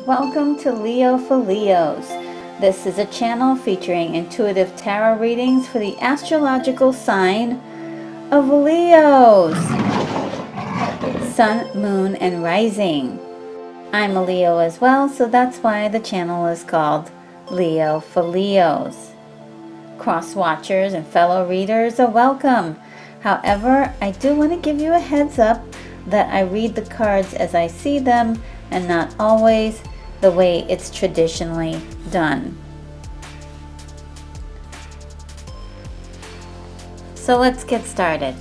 Welcome to Leo for Leos. This is a channel featuring intuitive tarot readings for the astrological sign of Leos, Sun, Moon, and Rising. I'm a Leo as well, so that's why the channel is called Leo for Leos. Cross watchers and fellow readers are welcome. However, I do want to give you a heads up that I read the cards as I see them and not always the way it's traditionally done. So let's get started.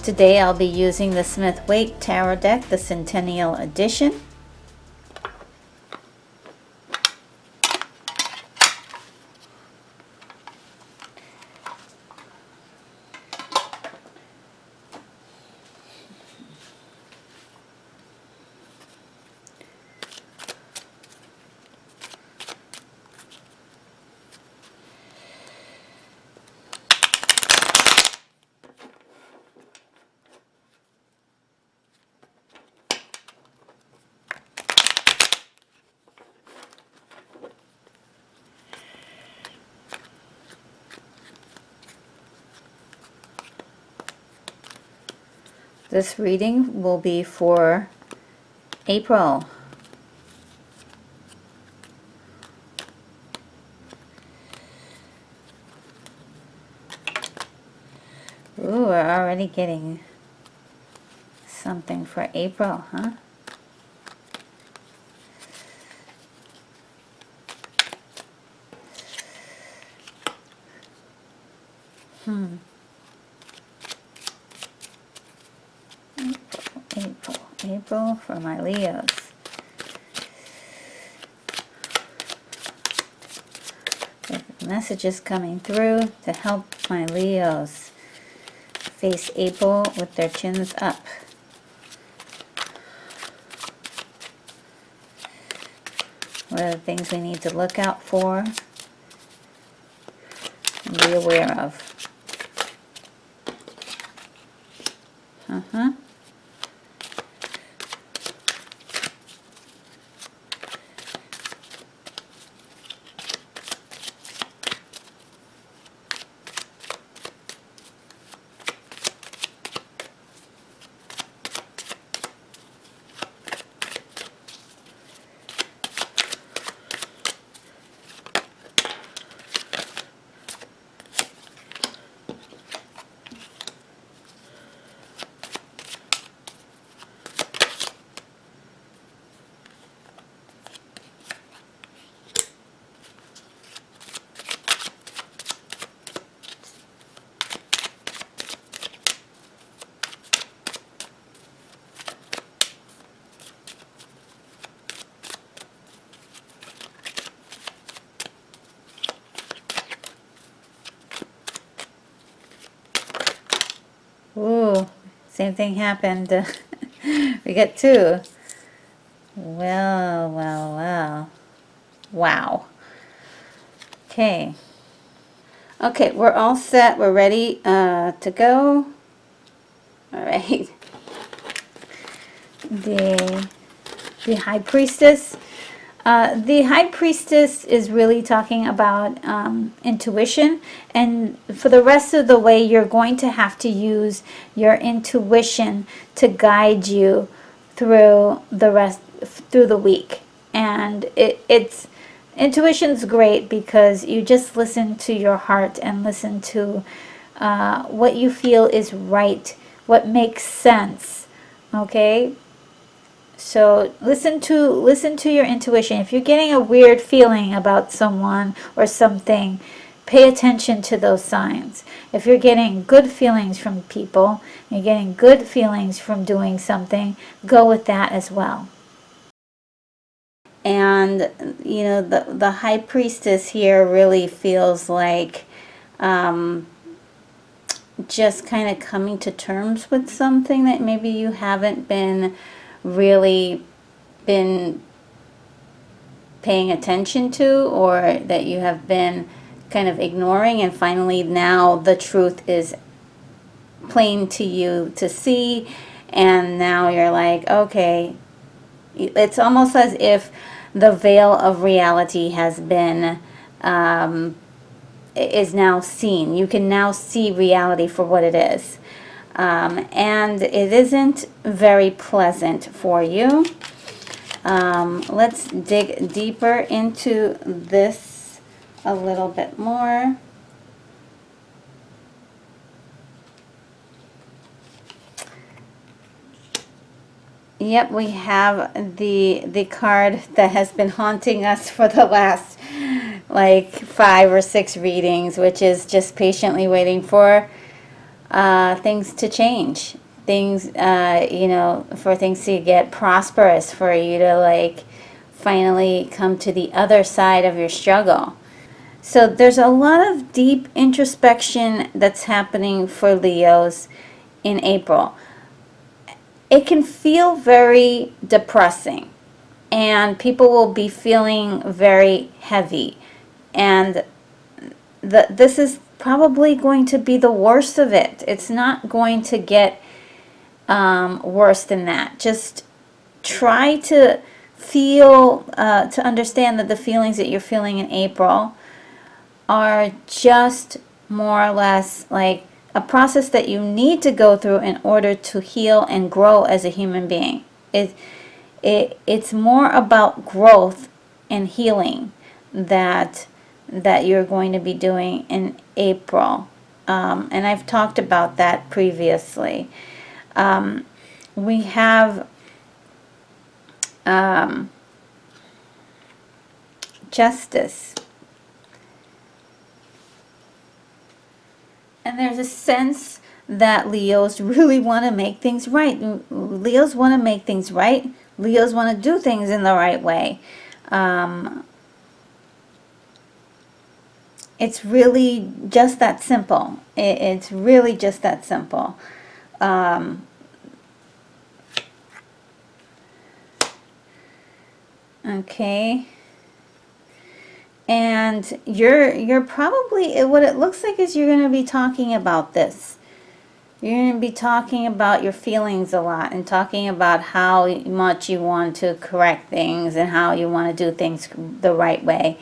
Today I'll be using the Smith-Waite Tarot deck, the Centennial Edition. This reading will be for April. Ooh, we're already getting something for April, huh? April for my Leos. The messages coming through to help my Leos face April with their chins up. What are the things we need to look out for and be aware of? Ooh, same thing happened. We got two. Well. Wow. Okay. Okay, we're all set. We're ready to go. All right. The High Priestess. The High Priestess is really talking about intuition, and for the rest of the way you're going to have to use your intuition to guide you through the week. And it's intuition's great because you just listen to your heart and listen to what you feel is right, what makes sense. Okay? So listen to your intuition. If you're getting a weird feeling about someone or something, pay attention to those signs. If you're getting good feelings from people, you're getting good feelings from doing something, go with that as well. And you know, the High Priestess here really feels like just kind of coming to terms with something that maybe you haven't really been paying attention to, or that you have been kind of ignoring, and finally now the truth is plain to you to see, and now you're like, okay, It's almost as if the veil of reality has been, is now seen. You can now see reality for what it is. And it isn't very pleasant for you. Let's dig deeper into this a little bit more. Yep, we have the card that has been haunting us for the last like 5 or 6 readings, which is just patiently waiting for things to change. Things, you know, for things to get prosperous, for you to like finally come to the other side of your struggle. So there's a lot of deep introspection that's happening for Leos in April. It can feel very depressing, and people will be feeling very heavy, and this is probably going to be the worst of it. It's not going to get worse than that. Just try to feel, to understand that the feelings that you're feeling in April are just more or less like a process that you need to go through in order to heal and grow as a human being. It's more about growth and healing that you're going to be doing in April. And I've talked about that previously. We have justice. And there's a sense that Leos really want to make things right. Leos want to make things right. Leos want to do things in the right way. It's really just that simple. It's really just that simple. Okay. And you're probably, what it looks like is you're going to be talking about this. You're going to be talking about your feelings a lot, and talking about how much you want to correct things and how you want to do things the right way.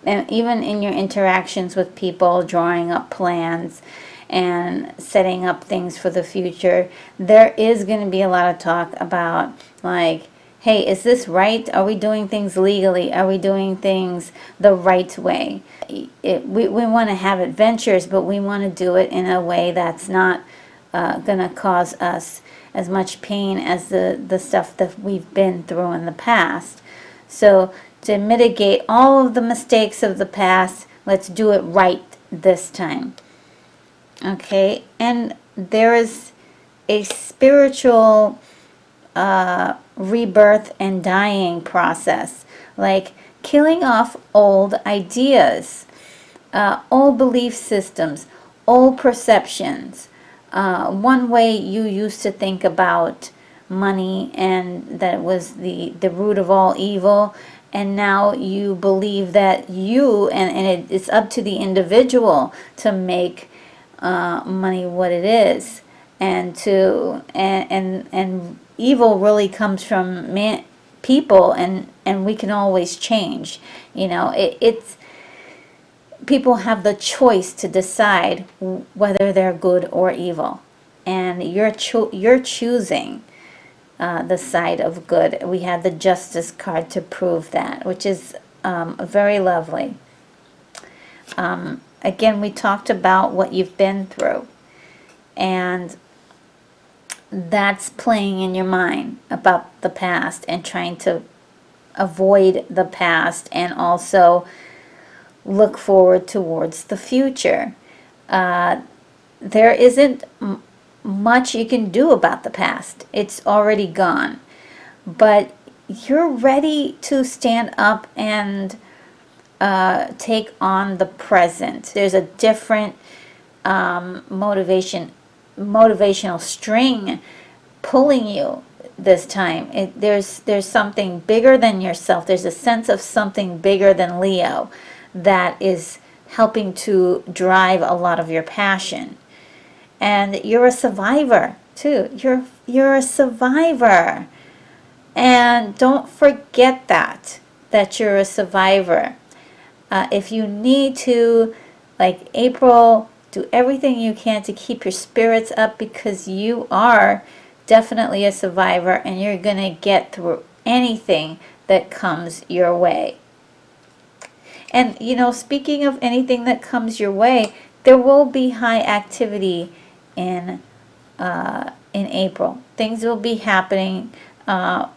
And even in your interactions with people, drawing up plans and setting up things for the future, there is going to be a lot of talk about like, hey, is this right? Are we doing things legally? Are we doing things the right way? We want to have adventures, but we want to do it in a way that's not going to cause us as much pain as the stuff that we've been through in the past. So to mitigate all of the mistakes of the past, let's do it right this time. Okay, and there is a spiritual rebirth and dying process, like killing off old ideas, old belief systems, old perceptions. One way you used to think about money, and that it was the root of all evil, and now you believe that it's up to the individual to make money what it is, and evil really comes from people, and we can always change. You know, it's people have the choice to decide whether they're good or evil, and you're choosing the side of good. We had the Justice card to prove that, which is very lovely. Again, we talked about what you've been through, and that's playing in your mind about the past and trying to avoid the past and also look forward towards the future. There isn't much you can do about the past. It's already gone. But you're ready to stand up and take on the present. There's a different motivational string pulling you this time. There's something bigger than yourself. There's a sense of something bigger than Leo that is helping to drive a lot of your passion. And you're a survivor too. You're a survivor. And don't forget that you're a survivor. If you need to, like April, do everything you can to keep your spirits up, because you are definitely a survivor and you're going to get through anything that comes your way. And, you know, speaking of anything that comes your way, there will be high activity in April. Things will be happening. A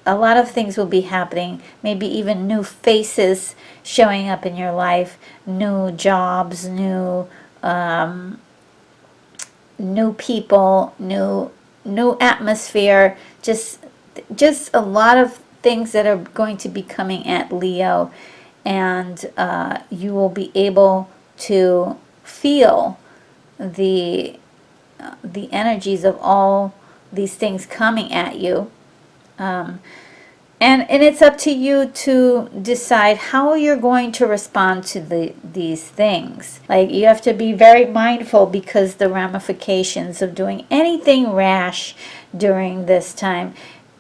lot of things will be happening. Maybe even new faces showing up in your life, new jobs, new people, new atmosphere. Just a lot of things that are going to be coming at Leo, and you will be able to feel the energies of all these things coming at you. And it's up to you to decide how you're going to respond to these things. Like, you have to be very mindful, because the ramifications of doing anything rash during this time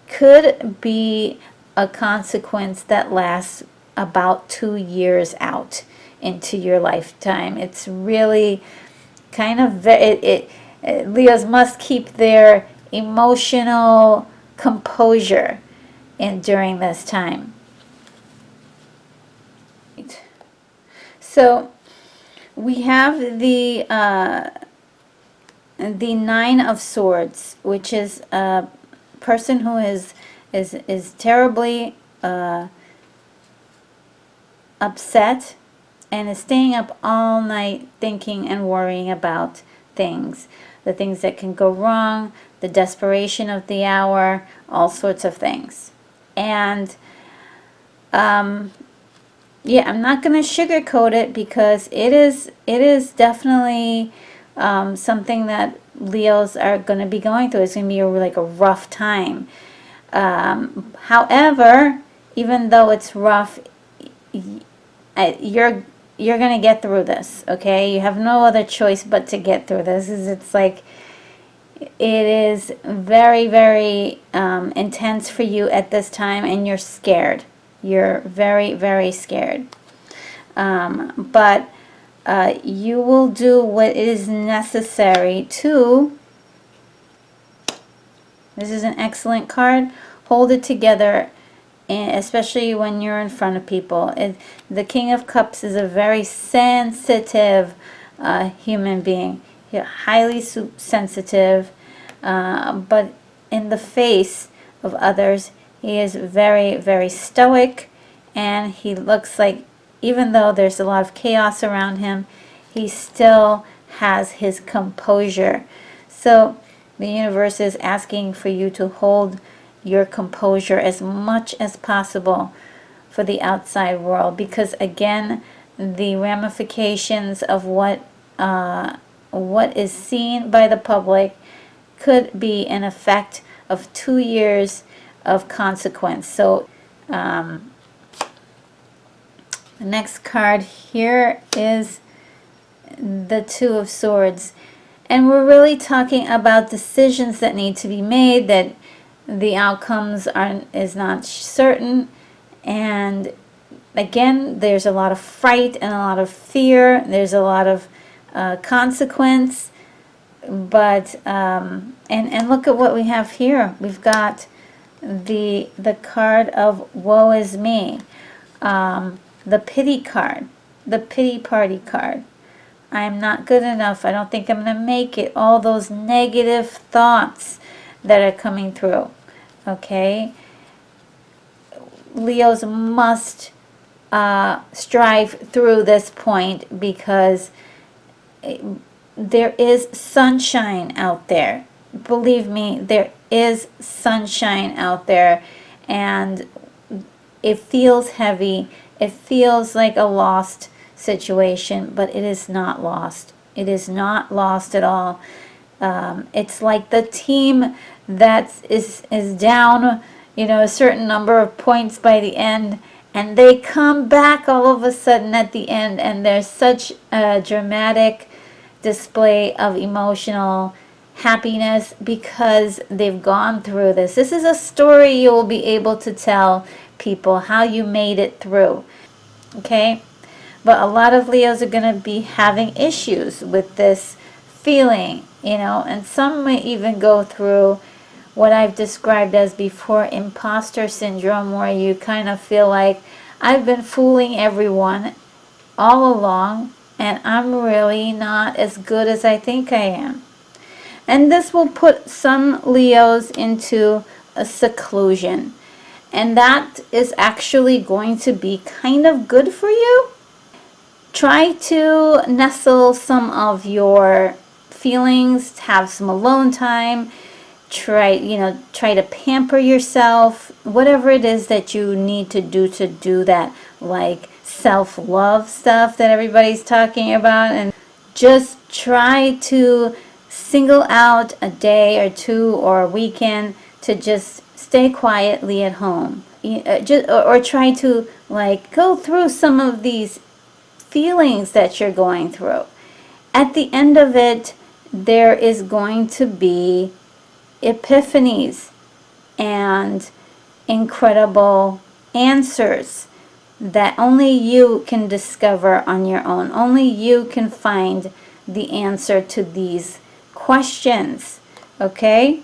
could be a consequence that lasts about 2 years out into your lifetime. It's really kind of, Leos must keep their emotional composure during this time. So we have the Nine of Swords, which is a person who is terribly upset and is staying up all night thinking and worrying about things, the things that can go wrong, the desperation of the hour, all sorts of things. And yeah, I'm not going to sugarcoat it, because it is definitely something that Leos are going to be going through. It's going to be like a rough time. However, even though it's rough, you're going to get through this, okay? You have no other choice but to get through this. It's like, it is very, very intense for you at this time, and you're scared. You're very, very scared. But you will do what is necessary to, this is an excellent card, hold it together, and especially when you're in front of people. The King of Cups is a very sensitive human being. You're highly sensitive, but in the face of others, he is very, very stoic, and he looks like, even though there's a lot of chaos around him, he still has his composure. So the universe is asking for you to hold your composure as much as possible for the outside world, because again, the ramifications of what is seen by the public could be an effect of 2 years of consequence. So the next card here is the Two of Swords, and we're really talking about decisions that need to be made, that the outcomes is not certain, and again, there's a lot of fright and a lot of fear. There's a lot of consequence, but and look at what we have here. We've got the card of woe is me, the pity card, the pity party card. I'm not good enough. I don't think I'm going to make it. All those negative thoughts that are coming through. Okay? Leos must strive through this point, because there is sunshine out there. Believe me, there is sunshine out there, and it feels heavy. It feels like a lost situation, but it is not lost. It is not lost at all. It's like the team that is down, a certain number of points by the end, and they come back all of a sudden at the end, and there's such a dramatic display of emotional happiness because they've gone through this. This is a story you will be able to tell people how you made it through. Okay? But a lot of Leos are going to be having issues with this feeling, and some may even go through what I've described as before imposter syndrome, where you kind of feel like I've been fooling everyone all along and I'm really not as good as I think I am. And this will put some Leos into a seclusion. And that is actually going to be kind of good for you. Try to nestle some of your feelings, have some alone time. Try to pamper yourself, whatever it is that you need to do that, like self-love stuff that everybody's talking about. And just try to single out a day or two or a weekend to just stay quietly at home, or try to go through some of these feelings that you're going through. At the end of it, there is going to be epiphanies and incredible answers that only you can discover on your own. Only you can find the answer to these questions. Okay?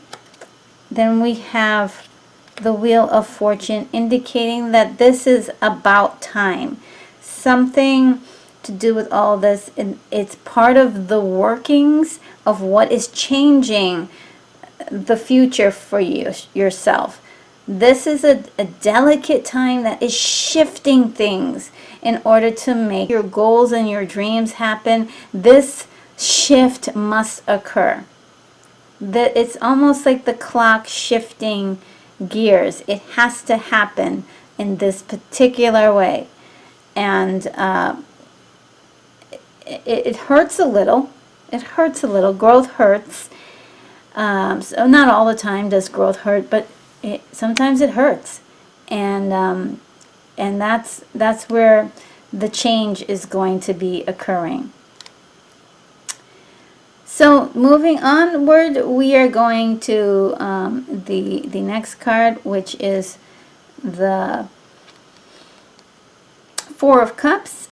Then we have the Wheel of Fortune, indicating that this is about time. Something to do with all this, and it's part of the workings of what is changing the future for yourself. This is a delicate time that is shifting things in order to make your goals and your dreams happen. This shift must occur. It's almost like the clock shifting gears. It has to happen in this particular way. And it hurts a little. It hurts a little. Growth hurts. So not all the time does growth hurt, but sometimes it hurts. And that's where the change is going to be occurring. So moving onward, we are going to the next card, which is the Four of Cups.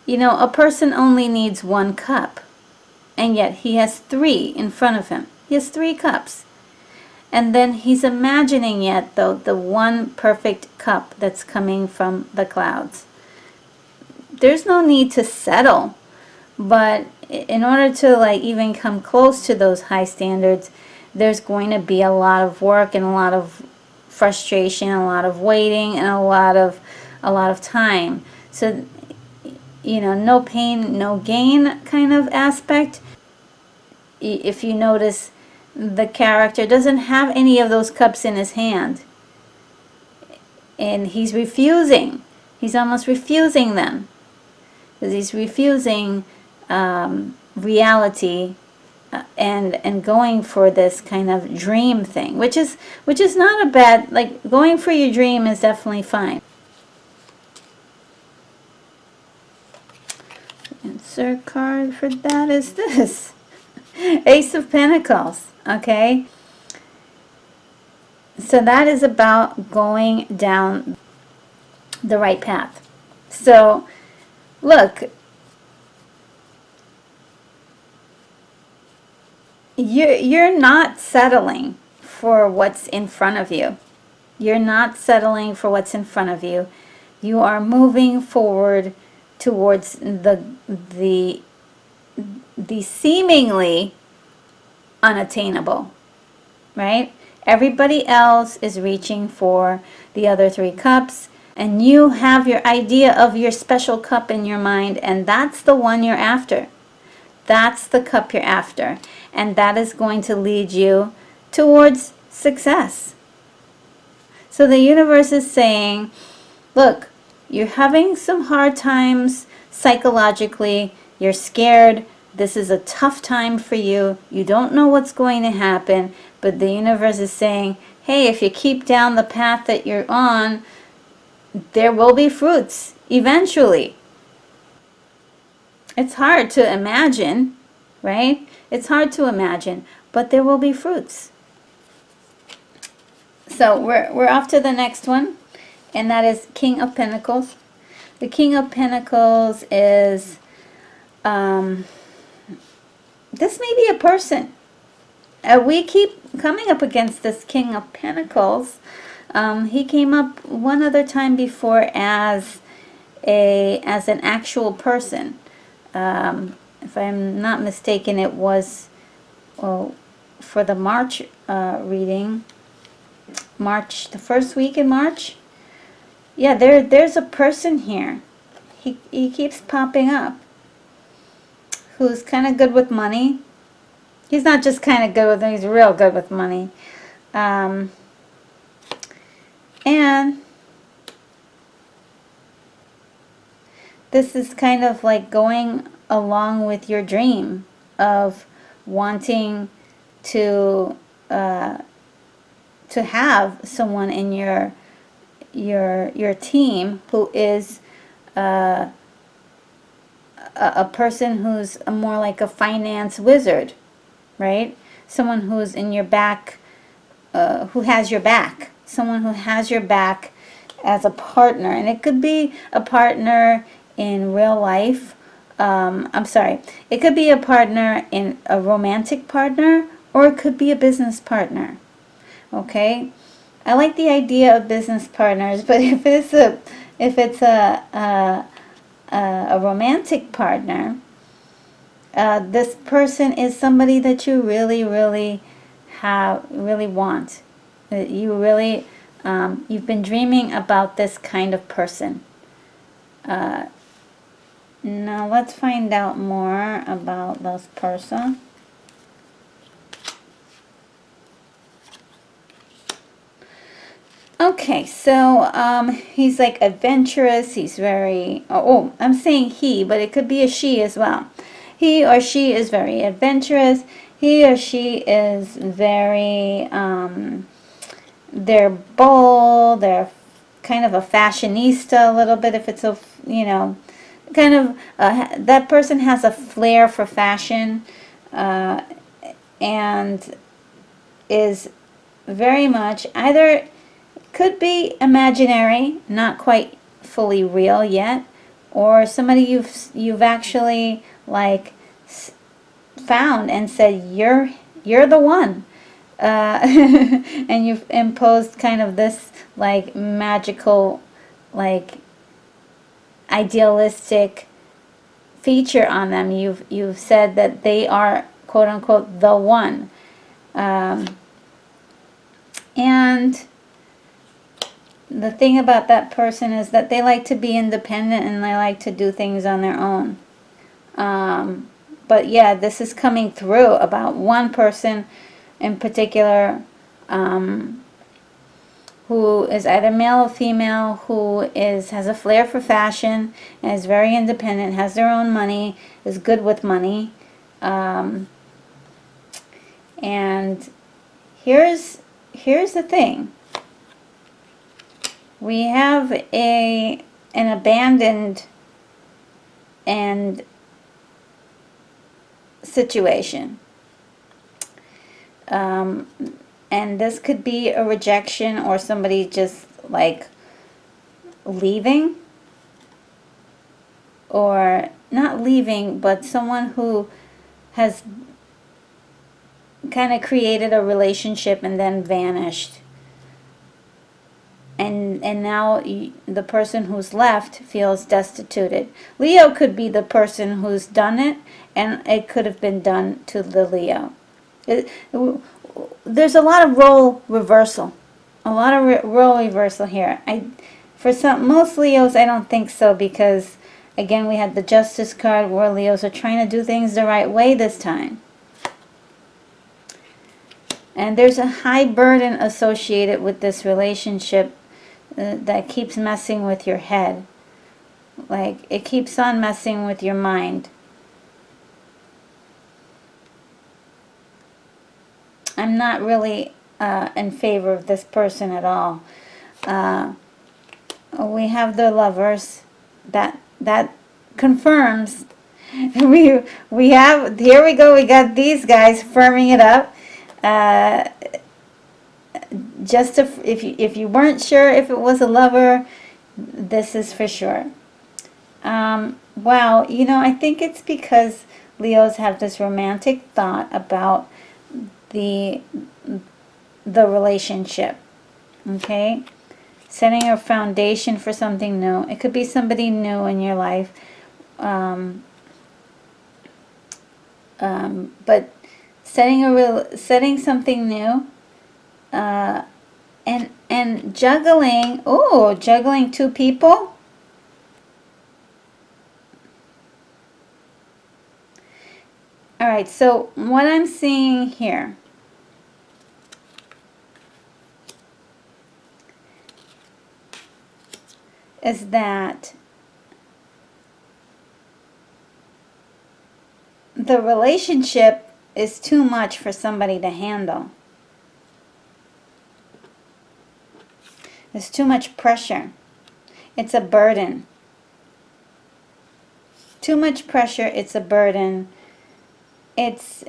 A person only needs one cup, and yet he has three in front of him. He has 3 cups. And then he's imagining yet, though, the one perfect cup that's coming from the clouds. There's no need to settle, but in order to even come close to those high standards, there's going to be a lot of work and a lot of frustration, a lot of waiting, and a lot of time. So, no pain, no gain kind of aspect. If you notice, the character doesn't have any of those cups in his hand. And he's refusing. He's almost refusing them. Because he's refusing reality and going for this kind of dream thing. Which is not a bad, going for your dream is definitely fine. Answer card for that is this. Ace of Pentacles. Okay? So that is about going down the right path. So, look, you're not settling for what's in front of you. You're not settling for what's in front of you. You are moving forward towards the seemingly unattainable, right? Everybody else is reaching for the other 3 cups, and you have your idea of your special cup in your mind, and that's the one you're after. That's the cup you're after, and that is going to lead you towards success. So the universe is saying, look, you're having some hard times psychologically, you're scared, this is a tough time for you, you don't know what's going to happen, but the universe is saying, hey, if you keep down the path that you're on, there will be fruits eventually. It's hard to imagine, right? It's hard to imagine, but there will be fruits. So we're off to the next one, and that is King of Pentacles. The King of Pentacles is, this may be a person. We keep coming up against this King of Pentacles. He came up one other time before as an actual person. If I'm not mistaken, it was for the March reading. The first week in March. Yeah, there's a person here. He keeps popping up. Who's kind of good with money. He's not just kind of good with money, he's real good with money. And this is kind of like going along with your dream of wanting to have someone in your team who is a person who's more like a finance wizard, right? Someone who's in your back, who has your back. Someone who has your back as a partner. And it could be a partner in real life. I'm sorry. It could be a partner in a romantic partner, or it could be a business partner. Okay? I like the idea of business partners, but if it's a romantic partner, this person is somebody that you really want. You really, you've been dreaming about this kind of person. Now let's find out more about this person. Okay, so he's like adventurous. He's very, I'm saying he, but it could be a she as well. He or she is very adventurous. He or she is very, they're bold. They're kind of a fashionista a little bit. If it's a, kind of, that person has a flair for fashion, and is very much either, could be imaginary, not quite fully real yet, or somebody you've actually like found and said you're the one, and you've imposed kind of this like magical, like idealistic feature on them. You've said that they are quote unquote the one, and the thing about that person is that they like to be independent and they like to do things on their own. But yeah, this is coming through about one person in particular, who is either male or female, who has a flair for fashion, and is very independent, has their own money, is good with money. And here's the thing. We have an abandoned and situation. And this could be a rejection or somebody just like leaving, or not leaving, but someone who has kind of created a relationship and then vanished. And now the person who's left feels destituted. Leo could be the person who's done it, and it could have been done to the Leo. There's a lot of role reversal. A lot of role reversal here. For most Leos, I don't think so, because, again, we had the Justice card where Leos are trying to do things the right way this time. And there's a high burden associated with this relationship that keeps messing with your head. Like, it keeps on messing with your mind. I'm not really in favor of this person at all. We have the Lovers. That confirms we have, here we go, we got these guys firming it up. Just to, if you weren't sure if it was a lover, this is for sure. Wow, you know, I think it's because Leos have this romantic thought about the relationship. Okay, setting a foundation for something new. It could be somebody new in your life, but setting something new, and juggling. Oh, juggling two people. All right. So what I'm seeing here is that the relationship is too much for somebody to handle. There's too much pressure. It's a burden. Too much pressure, it's a burden. It's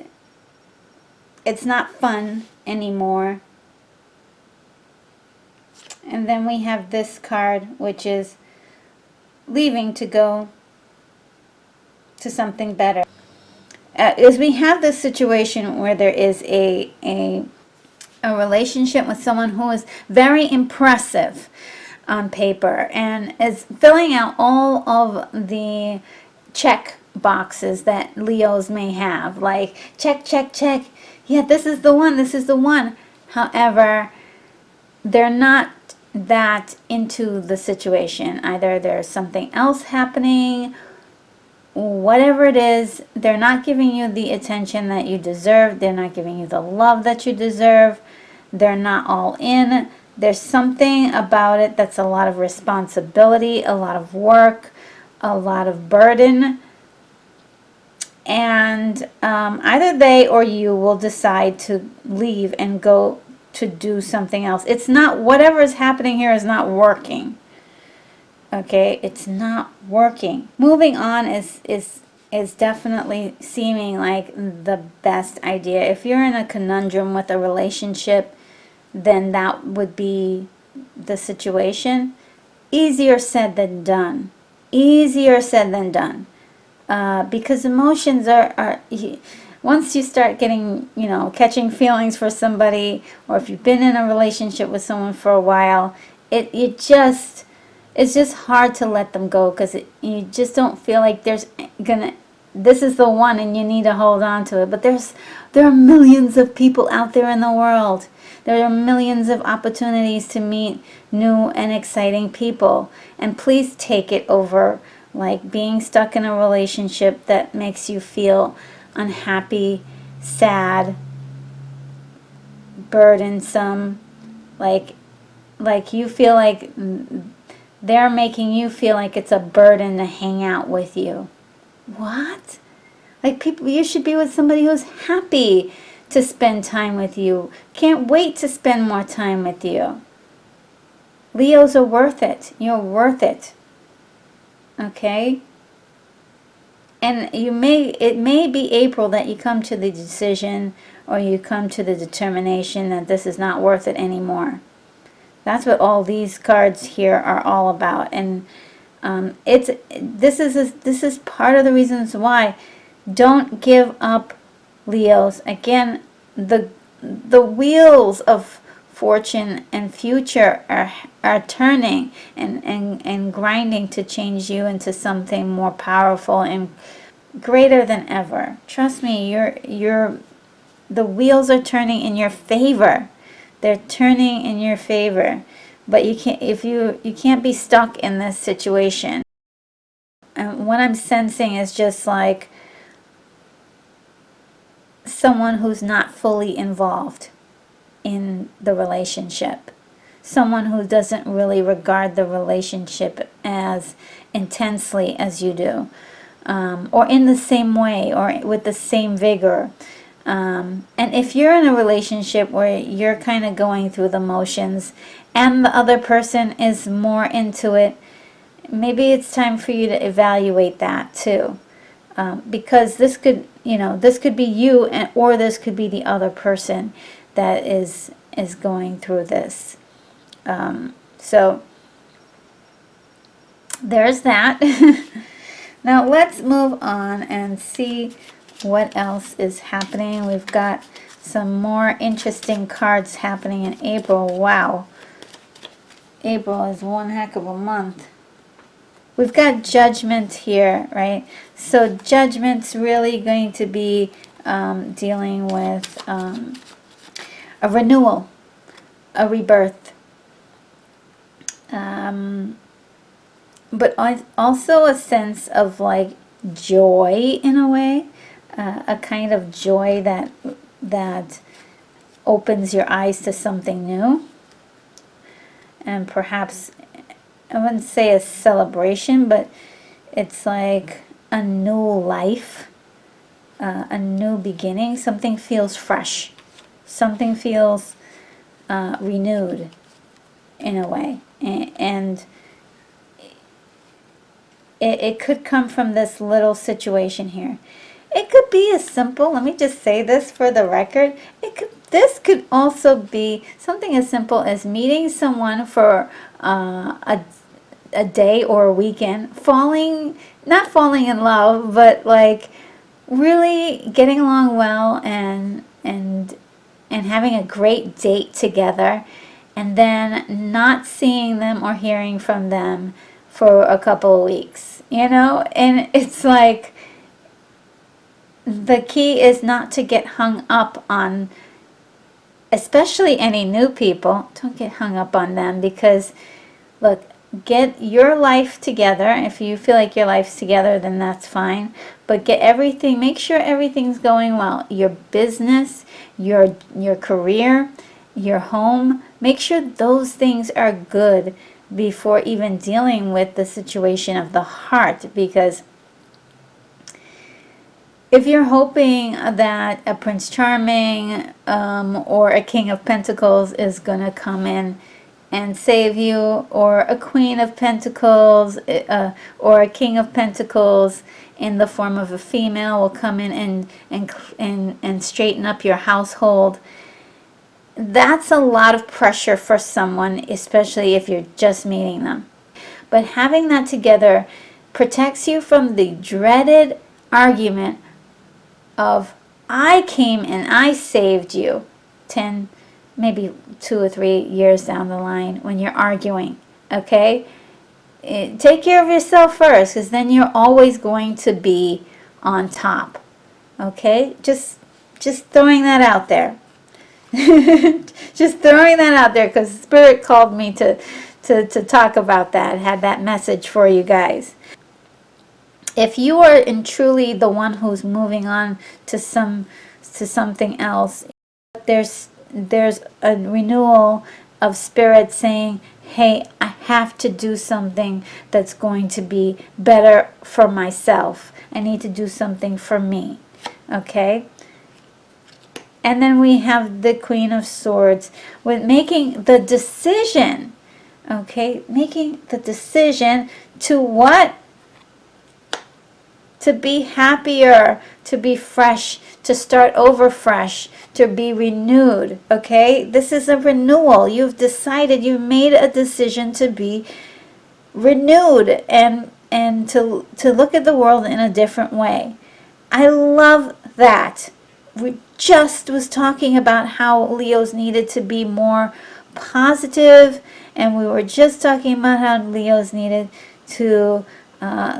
not fun anymore. And then we have this card, which is leaving to go to something better. As we have this situation where there is a relationship with someone who is very impressive on paper and is filling out all of the check boxes that Leos may have, like check, check, check. Yeah, this is the one. This is the one. However, they're not that into the situation. Either there's something else happening, whatever it is, they're not giving you the attention that you deserve. They're not giving you the love that you deserve. They're not all in. There's something about it that's a lot of responsibility, a lot of work, a lot of burden. And either they or you will decide to leave and go to do something else. It's not, whatever is happening here is not working. Okay, it's not working. Moving on is definitely seeming like the best idea. If you're in a conundrum with a relationship, then that would be the situation. Easier said than done. Easier said than done. Because emotions are once you start getting, catching feelings for somebody, or if you've been in a relationship with someone for a while, it's just hard to let them go, because you just don't feel like this is the one and you need to hold on to it. But there are millions of people out there in the world. There are millions of opportunities to meet new and exciting people. And please take it over like being stuck in a relationship that makes you feel unhappy, sad, burdensome, like you feel like they're making you feel like it's a burden to hang out with you. What? Like, people, you should be with somebody who's happy to spend time with you. Can't wait to spend more time with you. Leos are worth it. You're worth it. Okay? And it may be April that you come to the decision, or you come to the determination that this is not worth it anymore. That's what all these cards here are all about. And this is part of the reasons why. Don't give up, Leos. Again, the wheels of fortune and future are turning and grinding to change you into something more powerful and greater than ever. Trust me, the wheels are turning in your favor. They're turning in your favor. But you can't be stuck in this situation. And what I'm sensing is just like someone who's not fully involved in the relationship. Someone who doesn't really regard the relationship as intensely as you do. Or in the same way, or with the same vigor. And if you're in a relationship where you're kind of going through the motions and the other person is more into it, maybe it's time for you to evaluate that too. because this could, this could be you, or this could be the other person that is going through this. So there's that. Now let's move on and see what else is happening. We've got some more interesting cards happening in April. Wow. April is one heck of a month. We've got Judgment here, right? So Judgment's really going to be dealing with a renewal, a rebirth. But also a sense of like joy in a way, a kind of joy that opens your eyes to something new, and perhaps, I wouldn't say a celebration, but it's like a new life, a new beginning. Something feels fresh, something feels renewed in a way, and it could come from this little situation here. It could be as simple, let me just say this for the record, this could also be something as simple as meeting someone for a day or a weekend, not falling in love, but like really getting along well and having a great date together, and then not seeing them or hearing from them for a couple of weeks, and it's like the key is not to get hung up on, especially any new people. Don't get hung up on them, because look, get your life together. If you feel like your life's together, then that's fine, but make sure everything's going well. Your business, your career, your home, make sure those things are good before even dealing with the situation of the heart. Because if you're hoping that a Prince Charming or a King of Pentacles is going to come in and save you, or a Queen of Pentacles or a King of Pentacles in the form of a female will come in and straighten up your household, that's a lot of pressure for someone, especially if you're just meeting them. But having that together protects you from the dreaded argument of, I came and I saved you, 10, maybe 2 or 3 years down the line when you're arguing, okay? Take care of yourself first, because then you're always going to be on top, okay? Just throwing that out there. Just throwing that out there, because Spirit called me to talk about that, had that message for you guys. If you are in truly the one who's moving on to something else, there's a renewal of Spirit saying, hey, I have to do something that's going to be better for myself. I need to do something for me, okay? And then we have the Queen of Swords with making the decision, okay? Making the decision to what? To be happier, to be fresh, to start over fresh, to be renewed, okay? This is a renewal. You've decided, you've made a decision to be renewed and to look at the world in a different way. I love that. We just was talking about how Leos needed to be more positive, and we were just talking about how Leos needed to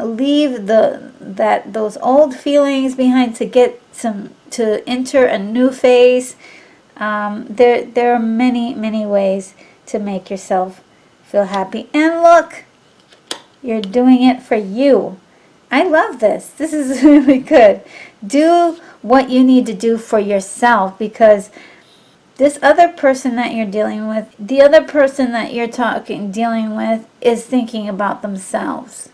leave those old feelings behind to enter a new phase. There are many ways to make yourself feel happy, and look, you're doing it for you. I love this. This is really good. Do what you need to do for yourself, because this other person that you're dealing with, the other person that you're dealing with is thinking about themselves.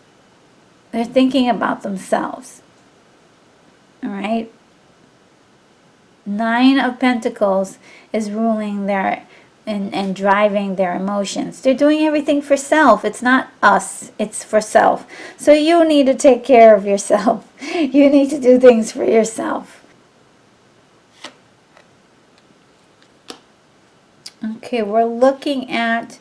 They're thinking about themselves. All right? 9 of Pentacles is ruling their and driving their emotions. They're doing everything for self. It's not us, it's for self. So you need to take care of yourself. You need to do things for yourself. Okay, we're looking at,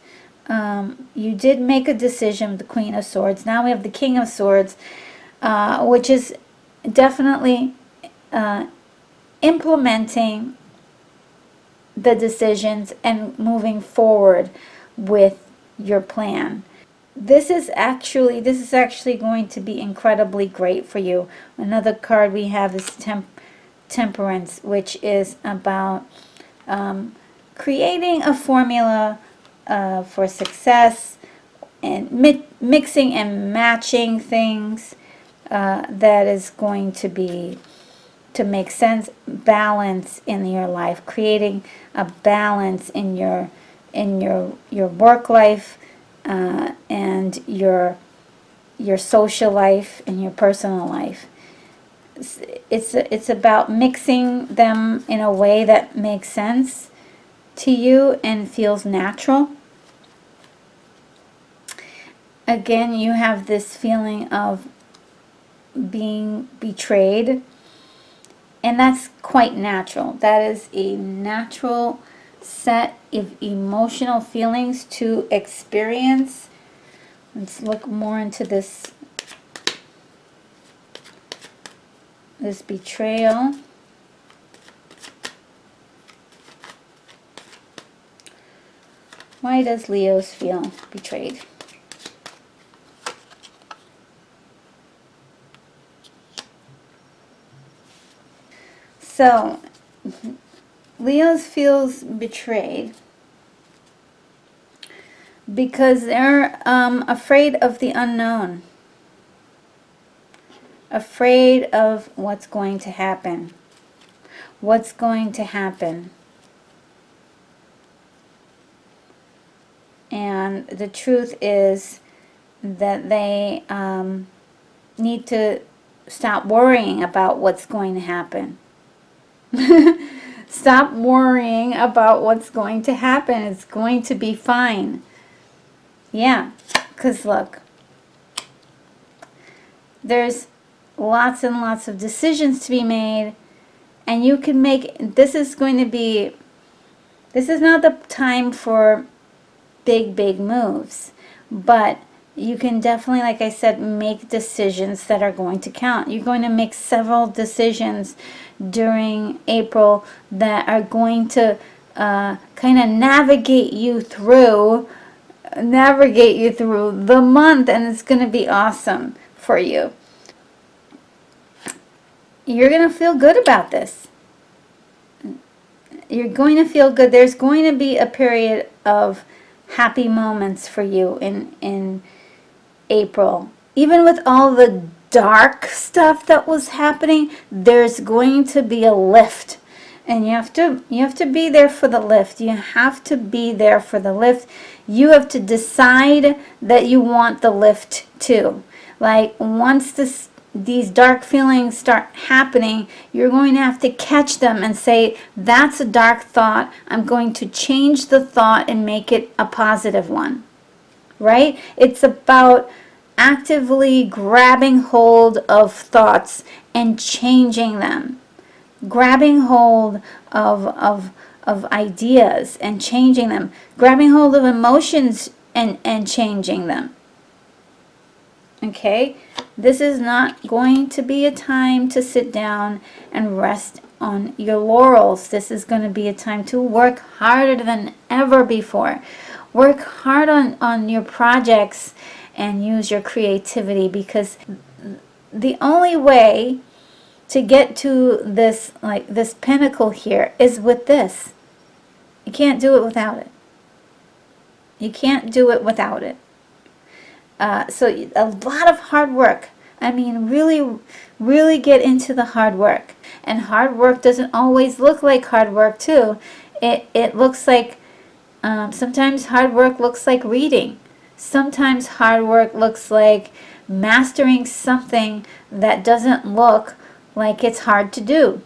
you did make a decision, the Queen of Swords. Now we have the King of Swords, which is definitely implementing the decisions and moving forward with your plan. This is actually going to be incredibly great for you. Another card we have is Temperance, which is about creating a formula for success and mixing and matching things that is going to make sense, balance in your life, creating a balance in your work life and your social life and your personal life. It's about mixing them in a way that makes sense to you and feels natural. Again, you have this feeling of being betrayed, and that's quite natural. That is a natural set of emotional feelings to experience. Let's look more into this betrayal. Why does Leos feel betrayed? So, Leos feels betrayed because they're afraid of the unknown, afraid of what's going to happen. What's going to happen? And the truth is that they need to stop worrying about what's going to happen. Stop worrying about what's going to happen. It's going to be fine. Yeah, because look, there's lots and lots of decisions to be made, and you can make, this is not the time for big moves, but you can definitely, like I said, make decisions that are going to count. You're going to make several decisions during April that are going to kind of navigate you through the month, and it's going to be awesome for you. You're going to feel good about this. You're going to feel good. There's going to be a period of happy moments for you in April. Even with all the dark stuff that was happening, there's going to be a lift. And you have to be there for the lift. You have to be there for the lift. You have to decide that you want the lift too. Like, once these dark feelings start happening, you're going to have to catch them and say, that's a dark thought. I'm going to change the thought and make it a positive one. Right? It's about actively grabbing hold of thoughts and changing them. Grabbing hold of ideas and changing them. Grabbing hold of emotions and changing them. Okay? This is not going to be a time to sit down and rest on your laurels. This is going to be a time to work harder than ever before. Work hard on your projects and use your creativity, because the only way to get to this, like this pinnacle here, is with this. You can't do it without it. You can't do it without it. So a lot of hard work. I mean, really get into the hard work. And hard work doesn't always look like hard work too. It looks like, sometimes hard work looks like reading. Sometimes hard work looks like mastering something that doesn't look like it's hard to do.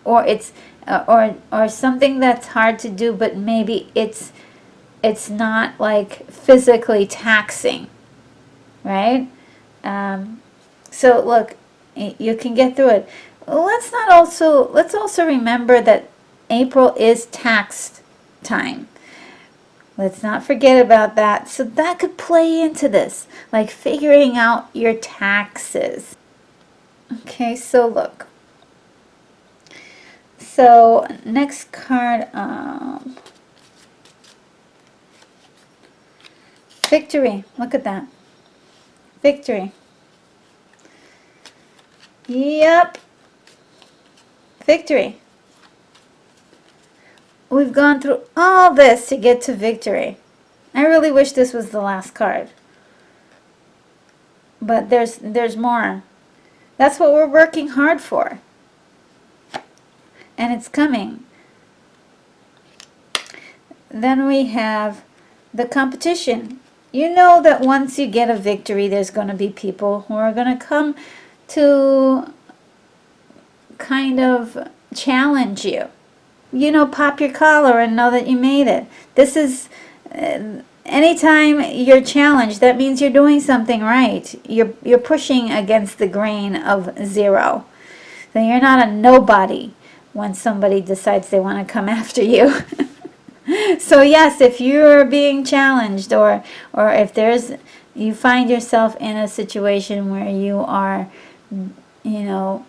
Or it's or something that's hard to do, but maybe it's not like physically taxing, right? So look, you can get through it. Let's also remember that April is tax time. Let's not forget about that. So that could play into this, like figuring out your taxes. Okay, so look. So next card, victory. Look at that. Victory. Yep. Victory. We've gone through all this to get to victory. I really wish this was the last card. But there's more. That's what we're working hard for. And it's coming. Then we have the competition. You know that once you get a victory, there's going to be people who are going to come to kind of challenge you. You know, pop your collar and know that you made it. This is, anytime you're challenged, that means you're doing something right. You're pushing against the grain of zero. So you're not a nobody when somebody decides they want to come after you. So yes, if you're being challenged, or if you find yourself in a situation where you are, you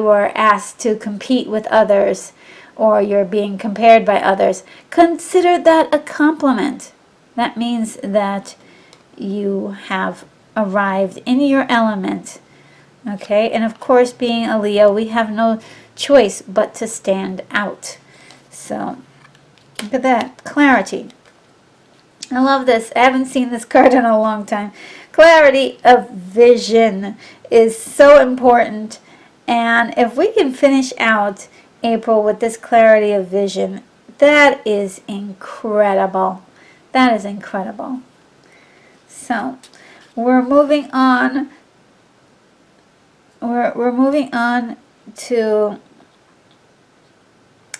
are asked to compete with others, or you're being compared by others, consider that a compliment. That means that you have arrived in your element. Okay, and of course, being a Leo, we have no choice but to stand out. So look at that. Clarity. I love this. I haven't seen this card in a long time. Clarity of vision is so important. And if we can finish out April with this clarity of vision, that is incredible. That is incredible. So we're moving on. We're moving on to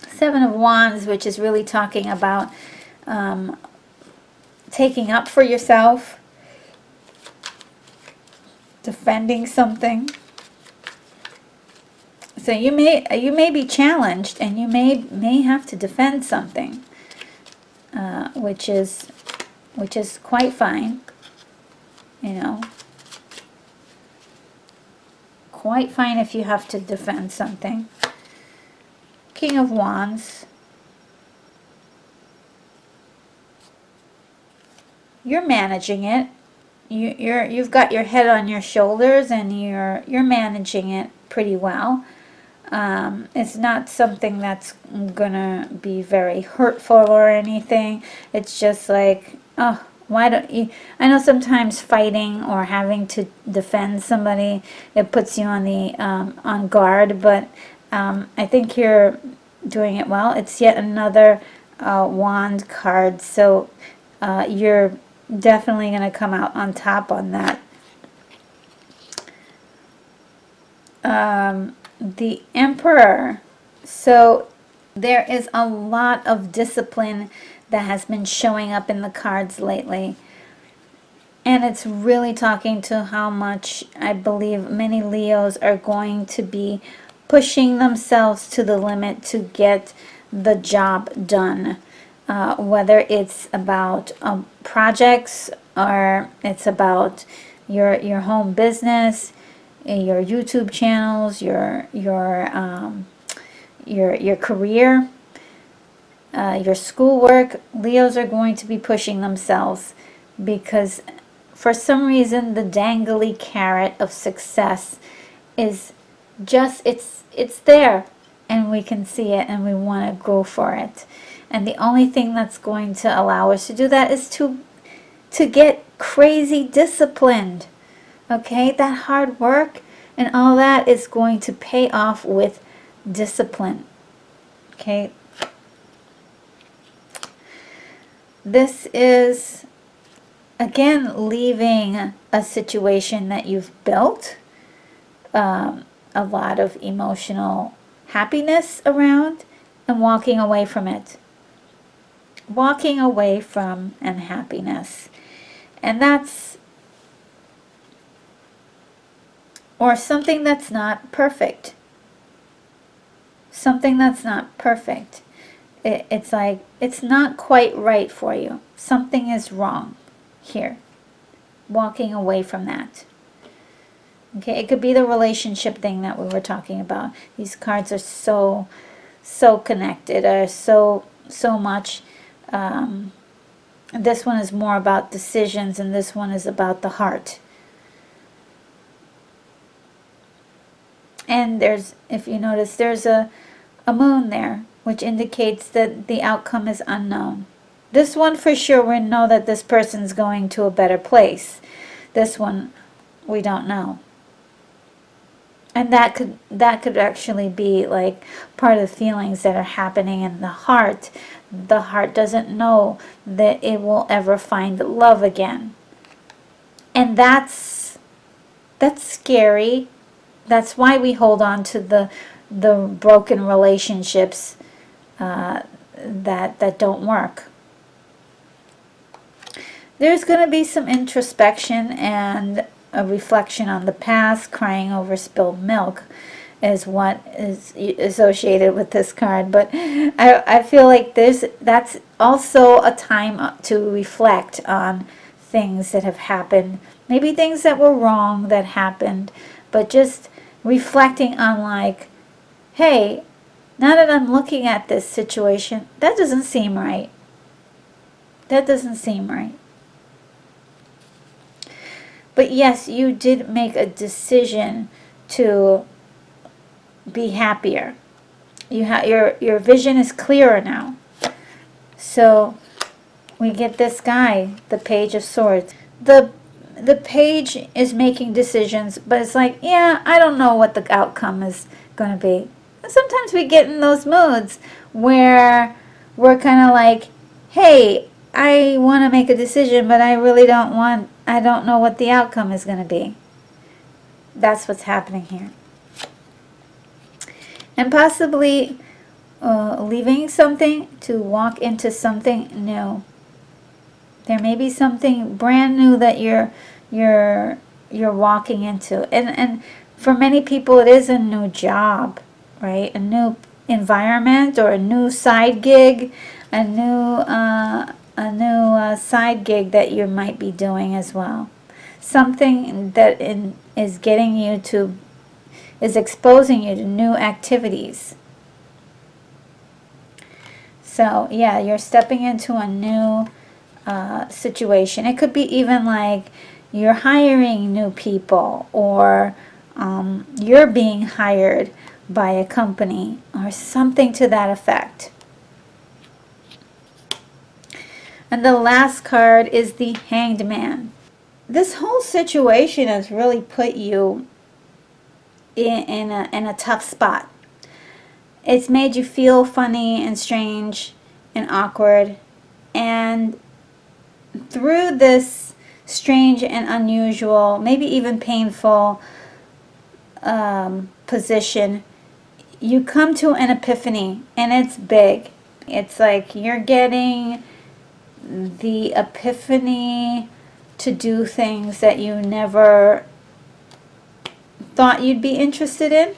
Seven of Wands, which is really talking about taking up for yourself, defending something. So you may be challenged, and you may have to defend something, which is quite fine. Quite fine if you have to defend something. King of Wands. You're managing it. You've got your head on your shoulders, and you're managing it pretty well. It's not something that's gonna be very hurtful or anything. It's just like, oh, why don't you? I know sometimes fighting or having to defend somebody, it puts you on the on guard, but I think you're doing it well. It's yet another wand card, so you're definitely going to come out on top on that. The Emperor. So there is a lot of discipline that has been showing up in the cards lately. And it's really talking to how much I believe many Leos are going to be pushing themselves to the limit to get the job done. Whether it's about projects, or it's about your home business, your YouTube channels, your career, your schoolwork. Leos are going to be pushing themselves because for some reason the dangly carrot of success is just, it's there, and we can see it, and we want to go for it. And the only thing that's going to allow us to do that is to get crazy disciplined. Okay, that hard work and all that is going to pay off with discipline. Okay, this is again leaving a situation that you've built, a lot of emotional happiness around and walking away from it. Walking away from unhappiness. And that's, or something that's not perfect. Something that's not perfect. It's like, it's not quite right for you. Something is wrong here. Walking away from that. Okay, it could be the relationship thing that we were talking about. These cards are so connected, are so much. This one is more about decisions, and this one is about the heart. And there's, if you notice, there's a moon there, which indicates that the outcome is unknown. This one for sure, we know that this person's going to a better place. This one, we don't know. And that could actually be like part of the feelings that are happening in the heart. The heart doesn't know that it will ever find love again. And that's scary. That's why we hold on to the broken relationships that don't work. There's going to be some introspection and a reflection on the past. Crying over spilled milk is what is associated with this card. But I feel like that's also a time to reflect on things that have happened. Maybe things that were wrong that happened. But just reflecting on like, hey, now that I'm looking at this situation, that doesn't seem right. That doesn't seem right. But yes, you did make a decision to be happier. Your vision is clearer now. So we get this guy, the Page of Swords. The page is making decisions, but it's like, yeah, I don't know what the outcome is going to be. And sometimes we get in those moods where we're kind of like, hey, I want to make a decision, but I don't know what the outcome is going to be. That's what's happening here. And possibly leaving something to walk into something new. There may be something brand new that you're walking into. And for many people, it is a new job, right? A new environment, or a new side gig, a new side gig that you might be doing as well. Something that is exposing you to new activities. So yeah, you're stepping into a new situation. It could be even like you're hiring new people, or you're being hired by a company, or something to that effect. And the last card is the Hanged Man. This whole situation has really put you in a tough spot. It's made you feel funny and strange and awkward. And through this strange and unusual, maybe even painful position, you come to an epiphany, and it's big. It's like you're getting the epiphany to do things that you never thought you'd be interested in.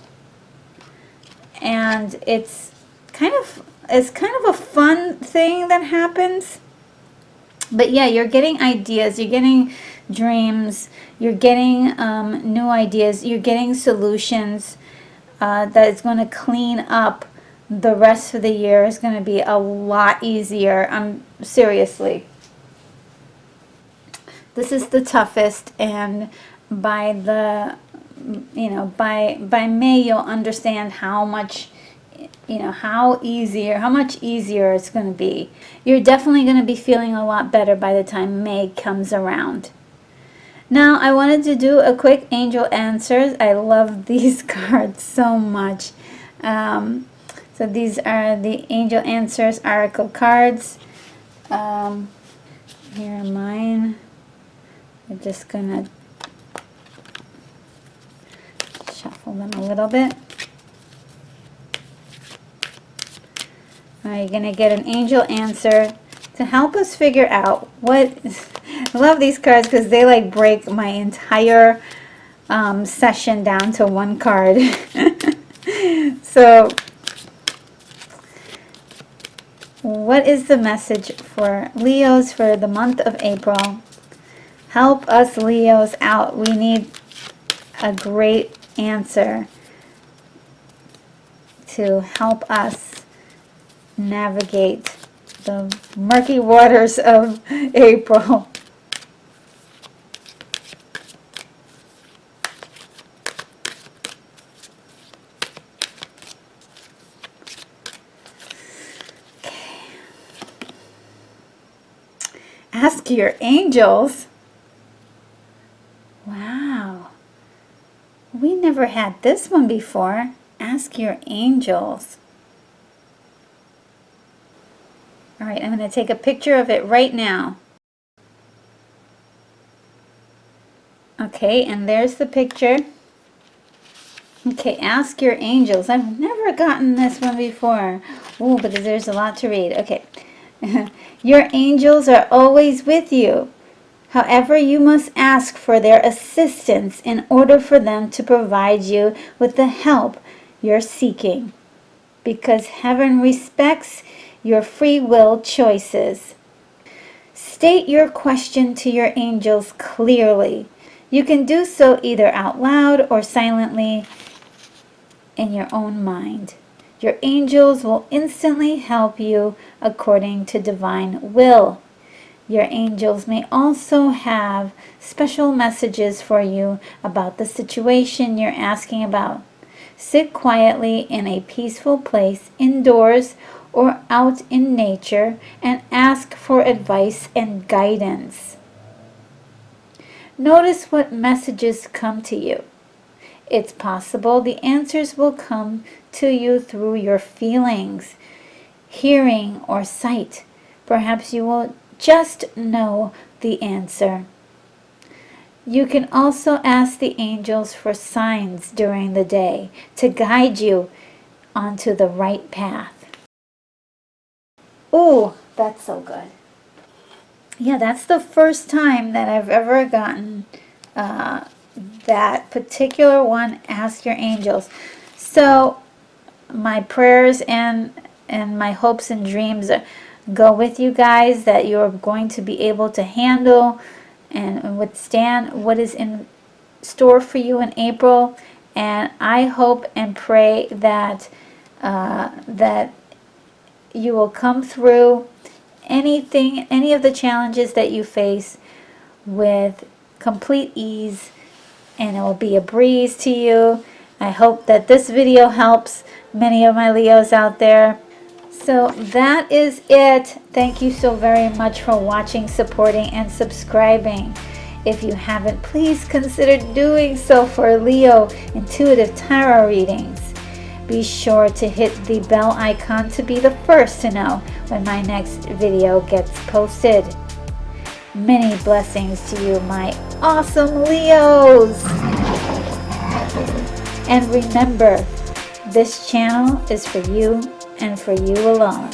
And it's kind of a fun thing that happens. But yeah, you're getting ideas, you're getting dreams, you're getting new ideas, you're getting solutions that is going to clean up the rest of the year. Is going to be a lot easier. Seriously. This is the toughest, and by May you'll understand how much easier it's going to be. You're definitely going to be feeling a lot better by the time May comes around. Now, I wanted to do a quick angel answers. I love these cards so much. So these are the angel answers oracle cards. Here are mine. I'm just going to shuffle them a little bit. You're going to get an angel answer to help us figure out what... I love these cards because they like break my entire session down to one card. So, what is the message for Leos for the month of April? Help us Leos out. We need a great answer to help us navigate the murky waters of April. Ask your angels. Wow. We never had this one before. Ask your angels. All right, I'm going to take a picture of it right now. Okay, and there's the picture. Okay, ask your angels. I've never gotten this one before. Oh, but there's a lot to read. Okay. Your angels are always with you. However, you must ask for their assistance in order for them to provide you with the help you're seeking, because heaven respects your free will choices. State your question to your angels clearly. You can do so either out loud or silently in your own mind. Your angels will instantly help you according to divine will. Your angels may also have special messages for you about the situation you're asking about. Sit quietly in a peaceful place indoors or out in nature and ask for advice and guidance. Notice what messages come to you. It's possible the answers will come to you through your feelings, hearing, or sight. Perhaps you will just know the answer. You can also ask the angels for signs during the day to guide you onto the right path. Ooh, that's so good. Yeah, that's the first time that I've ever gotten that particular one, ask your angels. So my prayers and my hopes and dreams go with you guys, that you're going to be able to handle and withstand what is in store for you in April. And I hope and pray that that you will come through any of the challenges that you face with complete ease, and it will be a breeze to you. I hope that this video helps many of my Leos out there. So that is it. Thank you so very much for watching, supporting, and subscribing. If you haven't, please consider doing so for Leo Intuitive Tarot readings. Be sure to hit the bell icon to be the first to know when my next video gets posted. Many blessings to you, my awesome Leos! And remember, this channel is for you and for you alone.